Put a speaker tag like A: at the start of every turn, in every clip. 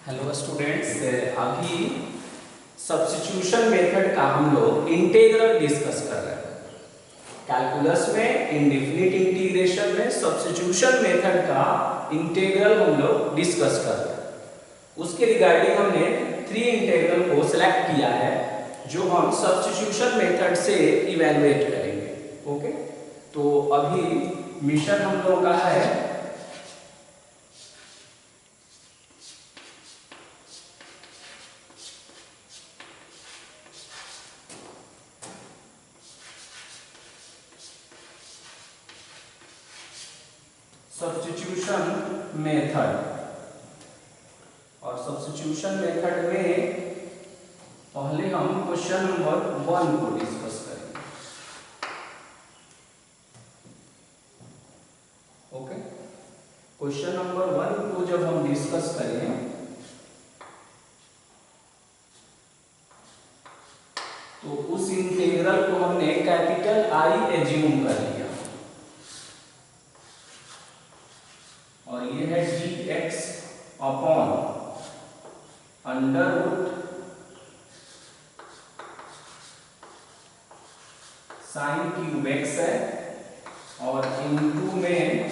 A: Hello students, अभी substitution method का हम लोग इंटीग्रल डिस्कस कर रहे हैं। कैलकुलस में इंडेफिनिट इंटीग्रेशन में सब्स्टिट्यूशन मेथड का इंटीग्रल हम लोग डिस्कस कर रहे हैं। उसके रिगार्डिंग हमने 3 इंटीग्रल को सिलेक्ट किया है जो हम सब्स्टिट्यूशन मेथड से इवैल्यूएट करेंगे। ओके, तो अभी मिशन हम लोग का है सब्स्टिट्यूशन मेथड, और सब्स्टिट्यूशन मेथड में पहले हम क्वेश्चन नंबर 1 को डिस्कस करेंगे। ओके, क्वेश्चन नंबर 1 को जब हम डिस्कस करें तो उस इंटीग्रल को हमने कैपिटल I एज्यूम कर लिया और ये है dx upon under root sine cube x है और इनटू में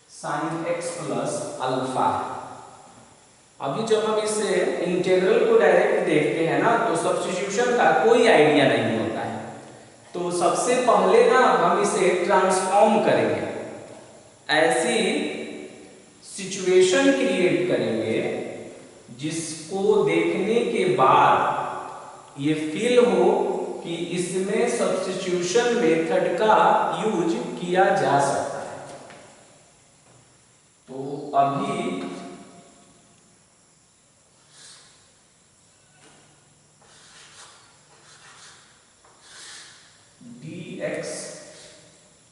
A: साइन x प्लस अल्फा। अभी जब हम इस इंटीग्रल को डायरेक्ट देखते हैं ना तो सब्स्टिट्यूशन का कोई आइडिया नहीं होता है, तो सबसे पहले ना हम इसे ट्रांसफॉर्म करेंगे, ऐसी सिचुएशन क्रिएट करेंगे जिसको देखने के बाद ये फील हो कि इसमें सब्स्टिट्यूशन मेथड का यूज किया जा सकता है। तो अभी dx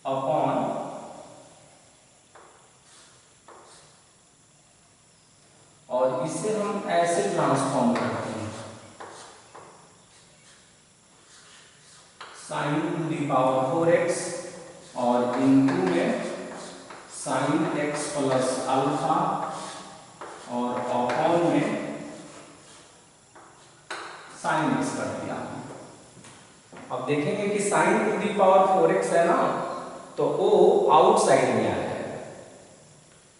A: अपॉन और इसे हम ऐसे ट्रांसफॉर्म करते हैं sign to the power 4x और इनटू में साइन x प्लस अल्फा और अपॉन में साइन x कर दिया। अब देखेंगे कि sign to the power 4x है ना, तो वो आउटसाइड में आ जाएगा,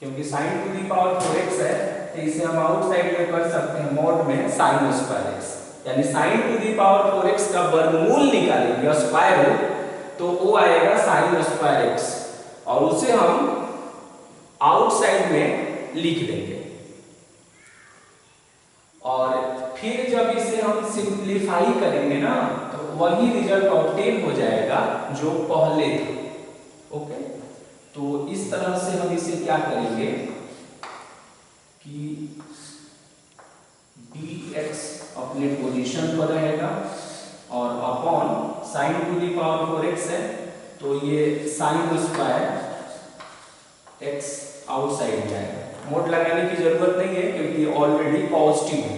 A: क्योंकि sign to the power 4x है तो इसे हम आउटसाइड में कर सकते हैं मॉड में साइन स्क्वायर x, यानी sine to the power 4x का वर्गमूल निकालेंगे स्क्वायर रूट, तो वो आएगा साइन स्क्वायर x और उसे हम आउटसाइड में लिख देंगे। और फिर जब इसे हम सिंप्लीफाई करेंगे ना तो वही रिजल्ट ऑब्टेन हो जाएगा जो पहले था। ओके, तो इस तरह से हम इसे क्या करेंगे कि dx अपने पोजीशन पर रहेगा और upon sine to the power 4x है तो ये साइन स्क्वायर x आउटसाइड में आएगा। मोड लगाने की जरूरत नहीं है क्योंकि ये ऑलरेडी पॉजिटिव है,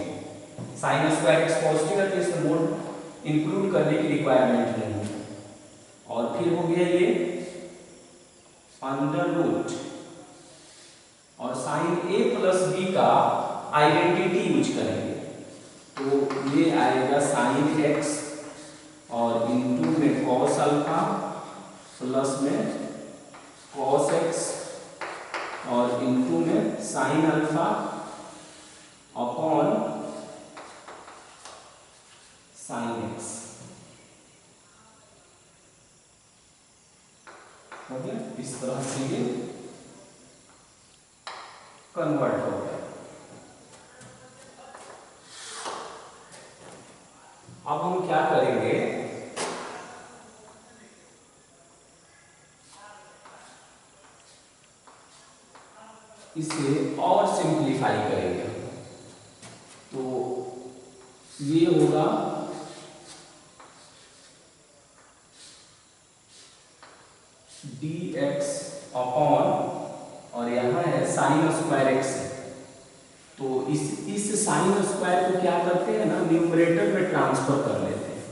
A: साइन स्क्वायर x पॉजिटिव है तो इसमें मोड इंक्लूड करने की रिक्वायरमेंट नहीं है। और फिर हो गया ये अंडर रूट और साइन a प्लस b का आइडेंटिटी यूज करेंगे तो ये आएगा साइन x और इनटू में cos अल्फा प्लस में cos x और इनटू में sine alpha upon sine x। हो गया, इस तरह से ये कन्वर्ट हो गया। अब हम क्या करेंगे, इसे और सिंप्लीफाई करेंगे तो ये होगा dx अपॉन और यहाँ है साइन स्क्वायर x, तो इस साइन स्क्वायर को क्या करते हैं ना न्यूमरेटर में ट्रांसफर कर लेते हैं,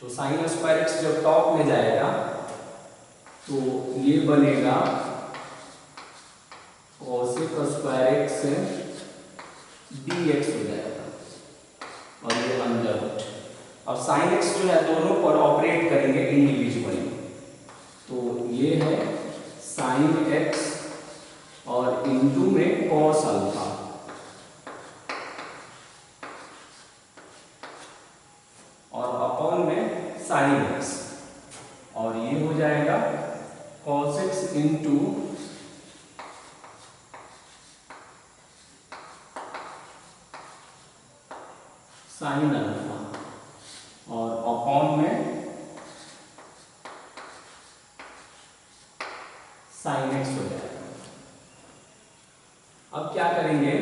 A: तो साइन स्क्वायर x जब टॉप में जाएगा तो ये बनेगा cosec स्क्वायर एक्स dx हो जाएगा और ये अंडर रूट। अब साइन एक्स जो है दोनों पर ऑपरेट करेंगे इंडिविजुअली, तो ये है साइन एक्स और इनटू में कॉस अल्फा और अपॉन में साइन एक्स, और ये हो जाएगा cos x into sine alpha और अपॉन में साइन एक्स हो जाएगा। अब क्या करेंगे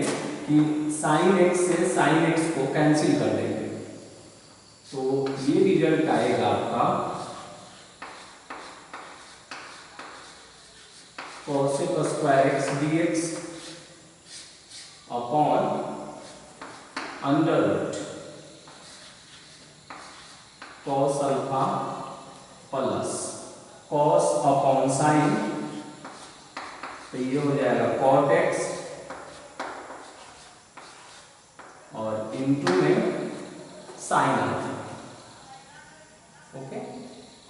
A: कि साइन एक्स से साइन एक्स को कैंसिल कर देंगे, तो ये रिजल्ट आएगा आपका cosec square x dx upon under root cos alpha plus cos upon sine, तो ये हो जाएगा cot x और इनटू में साइन अल्फा। ओके,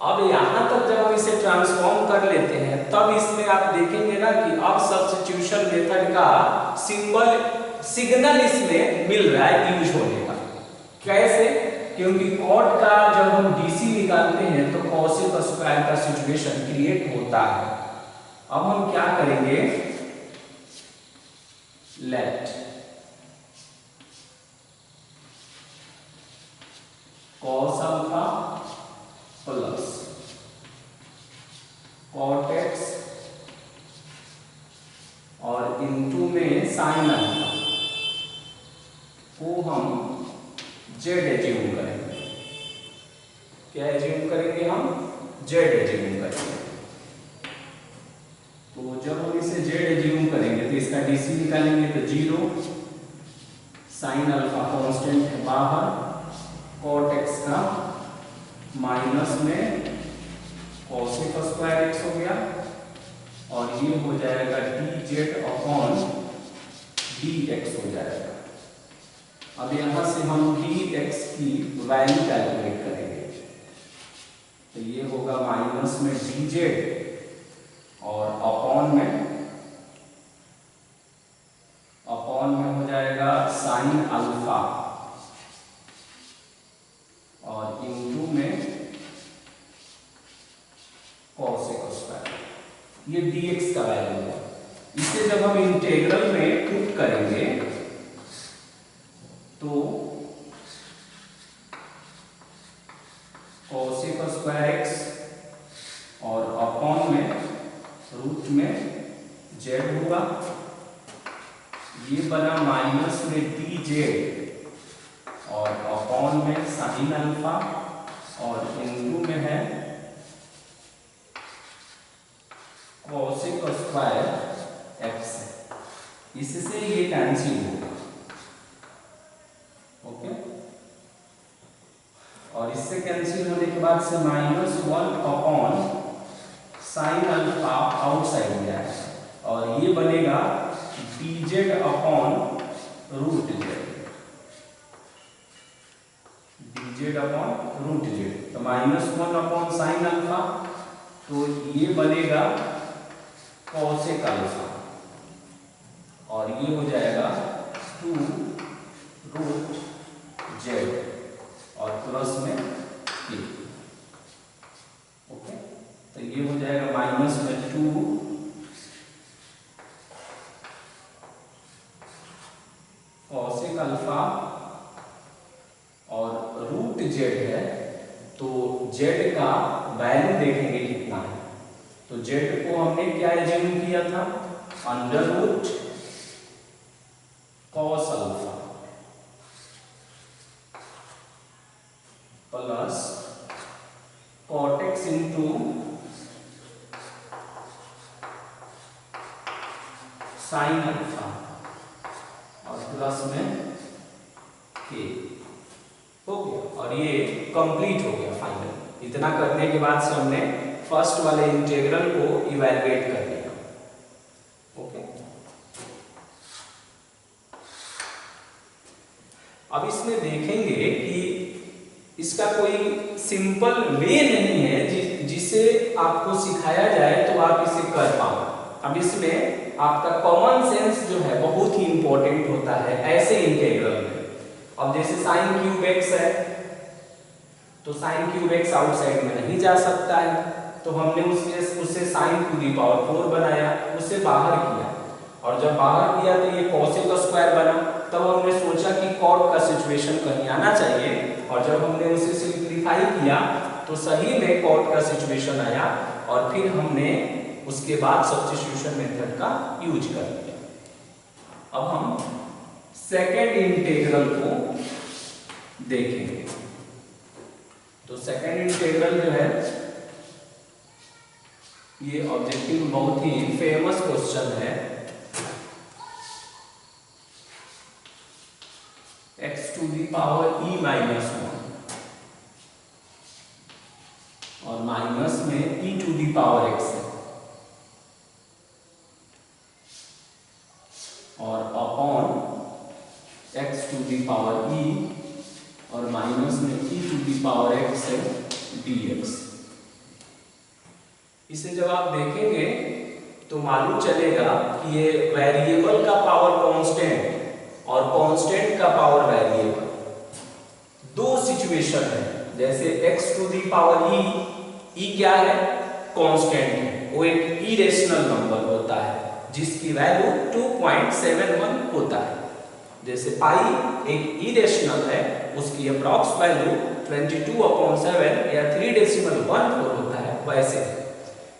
A: अब यहां तक जब हम इसे ट्रांसफॉर्म कर लेते हैं तब इसमें आप देखेंगे ना कि अब सब्स्टिट्यूशन मेथड का सिग्नल इसमें मिल रहा है यूज होने का। कैसे? क्योंकि कॉट का जब हम डीसी निकालते हैं तो कॉसेक स्क्वायर का सिचुएशन क्रिएट होता है। अब हम क्या करेंगे, let cos alpha plus cot x और इनटू में साइन अल्फा को हम जेड एज्यूम करेंगे। क्या एज्यूम करेंगे? हम जेड एज्यूम करेंगे। तो जब हम इसे जेड एज्यूम करेंगे तो इसका डीसी निकालेंगे तो 0, साइन अल्फा कांस्टेंट है बाहर, कॉट एक्स का माइनस में कॉसेक स्क्वायर एक्स हो गया और ये हो जाएगा D Z upon D x हो जाएगा। अब यहां से हम डी एक्स की वैल्यू कैलकुलेट करेंगे, तो ये होगा माइनस में डी जेड और अपॉन में हो जाएगा साइन अल्फा और इनटू में कॉसेक स्क्वायर, ये dx का वैल्यू है। इसे जब हम इंटीग्रल में पुट करेंगे तो कॉसेक स्क्वायर एक्स और अपॉन में रूट में जेड होगा, ये बना माइनस में डी जेड और अपॉन में साइन अल्फा और इनटू में है कॉसेक स्क्वायर एक्स। इससे ये कैंसिल होगा। ओके, और इससे कैंसिल होने के बाद से -1 अपॉन साइन अल्फा आउटसाइड गया है और ये बनेगा dz upon root z, dz upon root z, तो -1 अपॉन साइन अल्फा, तो ये बनेगा कॉसेक अल्फा और ये हो जाएगा 2 रूट जेड और प्लस में k। ओके, तो ये हो जाएगा माइनस में 2 कॉसेक अल्फा और रूट जेड है, तो जेड का वैल्यू देखेंगे कितना है। तो जेड को हमने क्या एज्यूम किया था, under root cos alpha plus cot x into sine alpha और प्लस में के हो गया और ये कंप्लीट हो गया फाइनल। इतना करने के बाद से हमने फर्स्ट वाले इंटीग्रल को इवैल्यूएट कर लिया। ओके। अब इसमें देखेंगे कि इसका कोई सिंपल वे नहीं है जिसे आपको सिखाया जाए तो आप इसे कर पाओ। अब इसमें आपका कॉमन सेंस जो है बहुत ही इंपॉर्टेंट होता है ऐसे इंटीग्रल में। अब जैसे साइन क्यूब एक्स है, तो साइन क्यूब एक्स आउटसाइड में नहीं जा सकता है, तो हमने उससे साइन टू दी पावर 4 बनाया, उसे बाहर किया, और जब बाहर किया तो ये कॉसेक का स्क्वायर बना। तब हमने सोचा कि कॉट का सिचुएशन कहीं आना चाहिए, और जब हमने उसे सिंप्लीफाई किया तो सही में कॉट का सिचुएशन आया, और फिर हमने उसके बाद सब्स्टिट्यूशन मेथड का यूज कर लिया। अब हम सेकेंड इंटीग्रल को देखेंगे। तो सेकेंड इंटीग्रल जो है ये ऑब्जेक्टिव बहुत ही फेमस क्वेश्चन है। x to the power e minus 1 और माइनस में e to the power x है, और upon x to the power e और माइनस में e to the power x है dx। इसे जब आप देखेंगे तो मालूम चलेगा कि ये वेरिएबल का पावर कांस्टेंट और कांस्टेंट का पावर वेरिएबल, दो सिचुएशन है। जैसे x to the power e क्या है? कांस्टेंट है, वो एक इरेशनल नंबर होता है जिसकी वैल्यू 2.71 होता है। जैसे पाई एक इरेशनल है, उसकी अप्रॉक्स वैल्यू 22/7 या 3.14 होता है। वैसे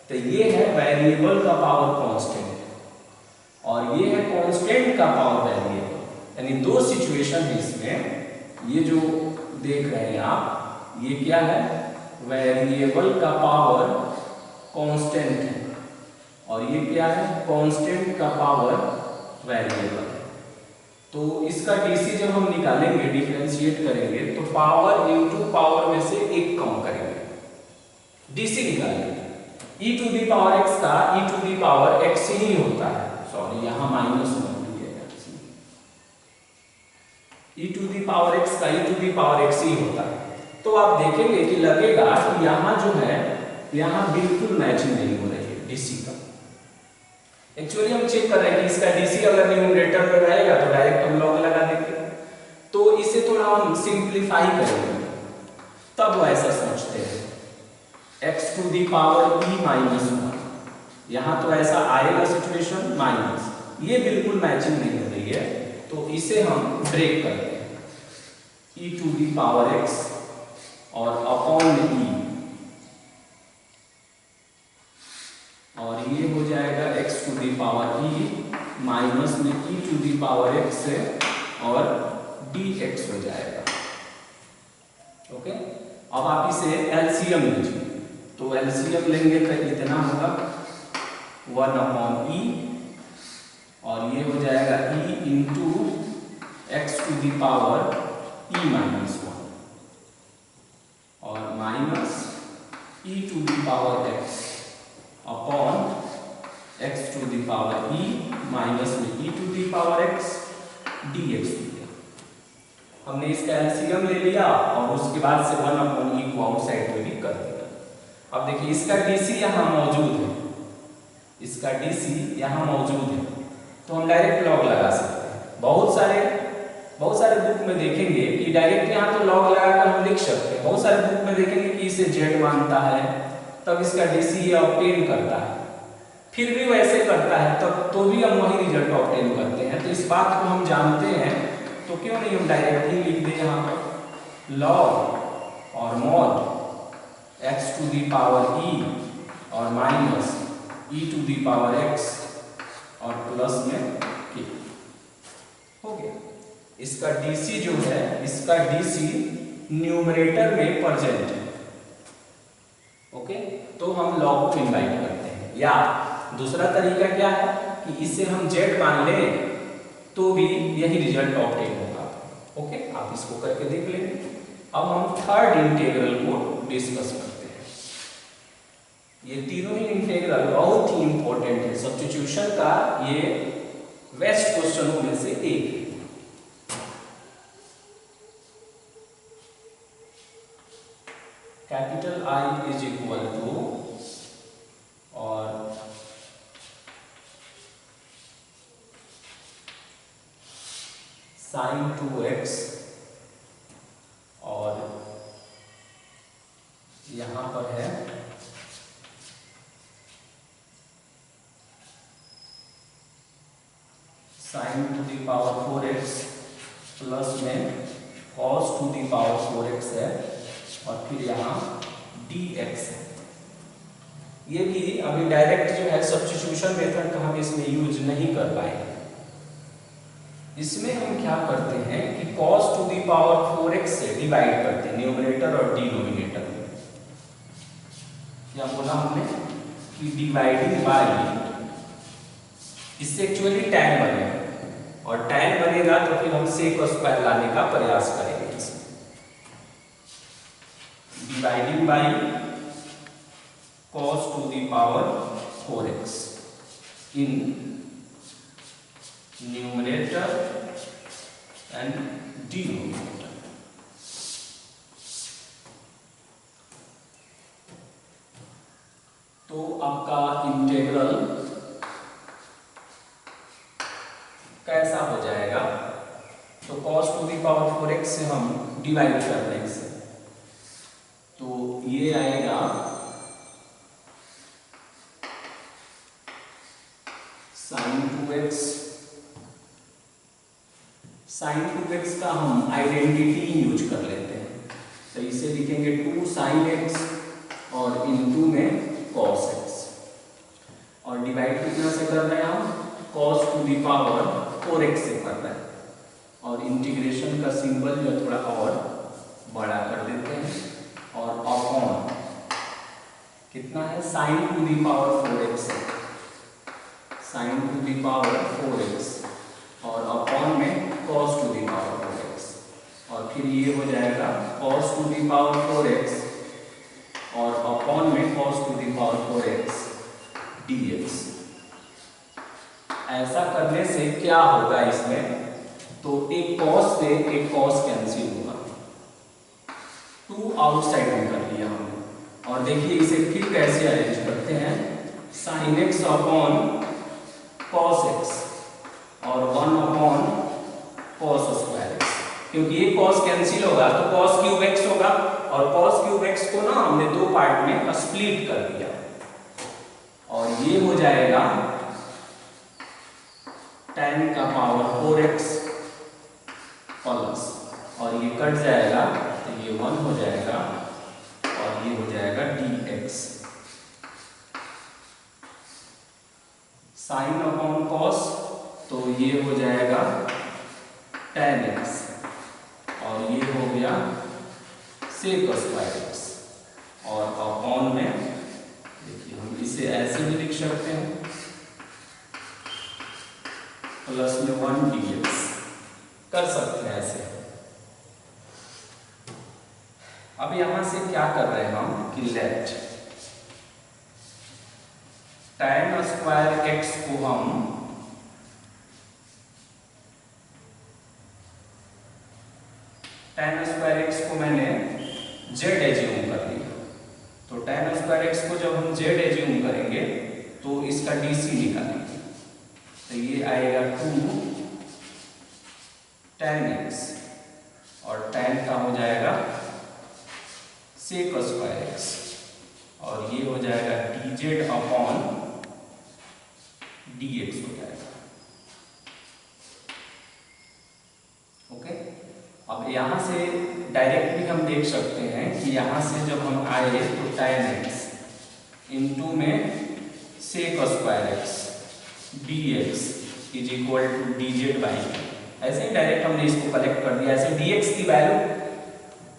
A: तो ये है वेरिएबल का पावर कांस्टेंट और ये है कांस्टेंट का पावर वेरिएबल, यानी दो सिचुएशन है इसमें। ये जो देख रहे हैं आप, ये क्या है? वेरिएबल का पावर कांस्टेंट है, और ये क्या है? कांस्टेंट का पावर वेरिएबल। तो इसका डीसी जब हम निकालेंगे, डिफरेंशिएट करेंगे, तो पावर इनटू पावर में से एक कम करेंगे, डीसी निकालेंगे। e to the power x का e to the power x ही होता है, सॉरी यहाँ minus e to the power x का e to the power x ही होता है। तो आप देखेंगे कि लगेगा कि यहाँ जो है, यहाँ बिल्कुल मैचिंग नहीं हो रही है डीसी का। एक्चुअली हम चेक कर रहे हैं कि इसका डीसी अगर न्यूमरेटर में रहेगा तो डायरेक्ट हम लॉग लगा देंगे, तो इसे थोड़ा हम सिंप्लीफाई करेंगे, तब वो ऐसा सोचते हैं x to the power e minus 1। यहाँ तो ऐसा आएगा सिचुएशन माइनस, ये बिल्कुल मैचिंग नहीं हो रही है, तो इसे हम ब्रेक करते हैं e to the power x और अपॉन e, और ये हो जाएगा x to the power e minus में e to the power x है और dx हो जाएगा। ओके, अब आप इसे एलसीएम लीजिए, तो एलसीएम लेंगे तो इतना होगा 1/e, और ये हो जाएगा e into x to the power e minus 1 और minus e to the power x upon x to the power e minus में e to the power x dx। हमने इसका एलसीएम ले लिया और उसके बाद से 1/e को आउटसाइड में भी कर दिया। अब देखिए इसका डीसी यहाँ मौजूद है, इसका डीसी यहाँ मौजूद है, तो हम डायरेक्ट लॉग लगा सकते हैं। बहुत सारे बुक में देखेंगे कि डायरेक्ट यहाँ तो लॉग लगाकर हम लिख सकते हैं। बहुत सारे बुक में देखेंगे कि इसे जेड मानता है, तब इसका डीसी ये ऑब्टेन करता है, फिर भी वैसे करता है, तब तो भी हम वही रिजल्ट ऑब्टेन करते हैं। तो इस बात को हम जानते हैं, तो क्यों नहीं हम डायरेक्ट ही लिख दें यहाँ पर लॉग और mod x to the power e और minus e to the power x और प्लस में k। हो गया। इसका डीसी जो है, इसका डीसी न्यूमरेटर में प्रेजेंट है। ओके, तो हम लॉग को इनवाइट करते हैं, या दूसरा तरीका क्या है कि इसे हम z मान लें तो भी यही रिजल्ट ऑब्टेन होगा। ओके, आप इसको करके देख लेंगे। अब हम थर्ड इंटीग्रल को डिस्कस करते हैं। ये तीनों ही इंटीग्रल बहुत ही इंपॉर्टेंट है, सब्स्टिट्यूशन का ये बेस्ट क्वेश्चनों में से एक है। Capital I is equal to और sin 2x और यहां पर है sin to the power 4x plus में cos to the power 4x है और फिर यहाँ dx है। ये भी अभी डायरेक्ट जो है सब्स्टिट्यूशन मेथड का हम इसमें यूज नहीं कर पाएंगे। इसमें हम क्या करते हैं कि cos to the power 4x से डिवाइड करते हैं न्यूमरेटर और डिनोमिनेटर में। क्या बोला हमने कि डिवाइडिंग बाय, इससे एक्चुअली tan बनेगा और tan बनेगा तो फिर हम sec स्क्वायर लाने का प्रयास करेंगे। इसमें dividing by cos to the power 4x in numerator and denominator। तो आपका इंटीग्रल कैसा हो जाएगा? तो cos to the power 4x से हम डिवाइड कर रहे हैं इसे, तो ये आएगा sin 2x। sin 2x का हम आइडेंटिटी यूज कर लेते हैं, तो इसे लिखेंगे 2 sin x और इनटू में cos x और डिवाइड कितना से कर रहे हैं हम? cos to the power 4x से कर रहे हैं और इंटीग्रेशन का सिंबल जो थोड़ा और बड़ा कर देते हैं और अपॉन कितना है? sin to the power 4x sin to the power 4x और अपॉन में cos to the power 4x और फिर ये हो जाएगा cos to the power 4x और अपॉन में cos to the power 4x dx। ऐसा करने से क्या होगा इसमें? तो एक cos से एक cos कैंसिल होगा, 2 आउटसाइड में कर लिया हमने। और देखिए इसे फिर कैसे अरेंज करते हैं? sin x upon cos x और 1 अपॉन cos स्क्वायर x, क्योंकि ये cos कैंसिल होगा तो cos क्यूब x होगा और cos क्यूब x को ना हमने 2 पार्ट में स्प्लिट कर दिया और ये हो जाएगा tan का पावर 4x प्लस और ये कट जाएगा तो ये 1 हो जाएगा और ये हो जाएगा dx। sin अपॉन cos तो ये हो जाएगा tan x और ये हो गया sec स्क्वायर x और अपॉन में देखिए हम इसे ऐसे भी लिख सकते हैं प्लस में 1 dx कर सकते हैं ऐसे। अब यहां से क्या कर रहे हैं हम कि लेट tan स्क्वायर x को हम tan स्क्वायर x को मैंने z एज्यूम कर लिया, तो tan स्क्वायर x को जब हम z एज्यूम करेंगे तो इसका dc निकालेंगे तो ये आएगा 2 tan x और tan का हो जाएगा sec स्क्वायर x और ये हो जाएगा dz अपॉन dx हो जाएगा। ओके, अब यहां से डायरेक्ट भी हम देख सकते हैं कि यहां से जब हम आए तो tan x इनटू में sec square x dx is equal to dz by, ऐसे ही डायरेक्ट हमने इसको कलेक्ट कर दिया। ऐसे dx की वैल्यू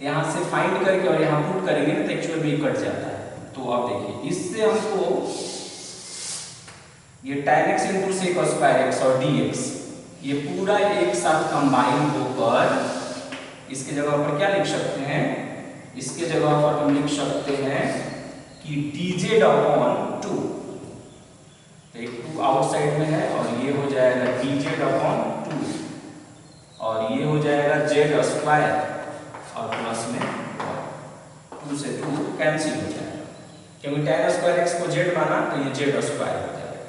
A: यहाँ से फाइंड करके और यहाँ पुट करेंगे ना तो एक्चुअल में कट जाता है। तो अब देखिए इससे हमको ये tan x into sec square x और dx ये पूरा एक साथ कंबाइन होकर इसके जगह पर क्या लिख सकते हैं? इसके जगह पर हम लिख सकते हैं कि dz अपॉन 2, एक 2 आउटसाइड में है और ये हो जाएगा dz अपॉन 2 और ये हो जाएगा z स्क्वायर और प्लस में 1। 2 से 2 कैंसिल हो जाएगा, क्योंकि tan स्क्वायर x को z माना तो ये z स्क्वायर हो जाएगा।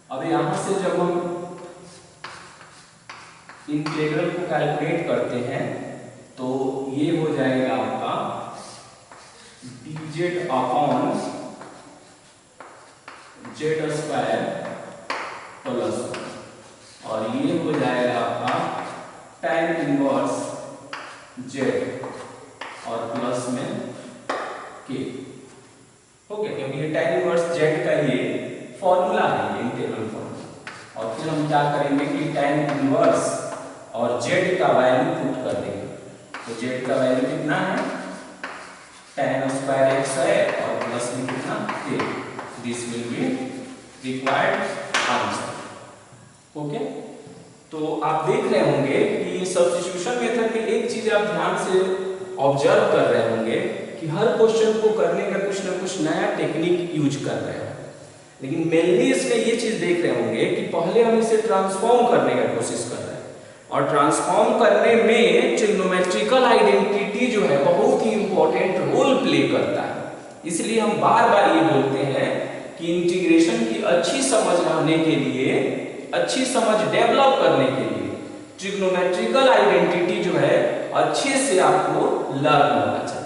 A: अब यहां से जब हम इंटीग्रल को कैलकुलेट करते हैं तो ये हो जाएगा आपका dz upon z square plus, और ये हो जाएगा आपका tan इनवर्स z और प्लस में k। ओके, क्योंकि ये tan इनवर्स z का ये फॉर्मूला है, ये इंटीग्रल फॉर्मूला। और फिर हम क्या करेंगे कि tan इनवर्स और z का वैल्यू पुट कर देंगे। तो z का वैल्यू कितना है, tan स्क्वायर x है और प्लस में कितना k। This will be required answer. Okay, तो आप देख रहे होंगे कि सब्स्टिट्यूशन मेथड में एक चीज आप ध्यान से ऑब्जर्व कर रहे होंगे कि हर क्वेश्चन को करने का कुछ ना कुछ नया टेक्निक यूज कर रहे हैं। लेकिन मेनली इसमें ये चीज देख रहे होंगे कि पहले हम इसे ट्रांसफॉर्म करने का कोशिश कर रहे हैं, और ट्रांसफॉर्म करने में ट्रिग्नोमेट्रिकल आइडेंटिटी जो है बहुत ही इंपॉर्टेंट रोल प्ले करता है। इसलिए हम बार बार ये बोलते हैं कि इंटीग्रेशन की अच्छी समझ लाने के लिए, अच्छी समझ डेवलप करने के लिए ट्रिग्नोमेट्रिकल आइडेंटिटी जो है अच्छे से आपको लर्न होना चाहिए।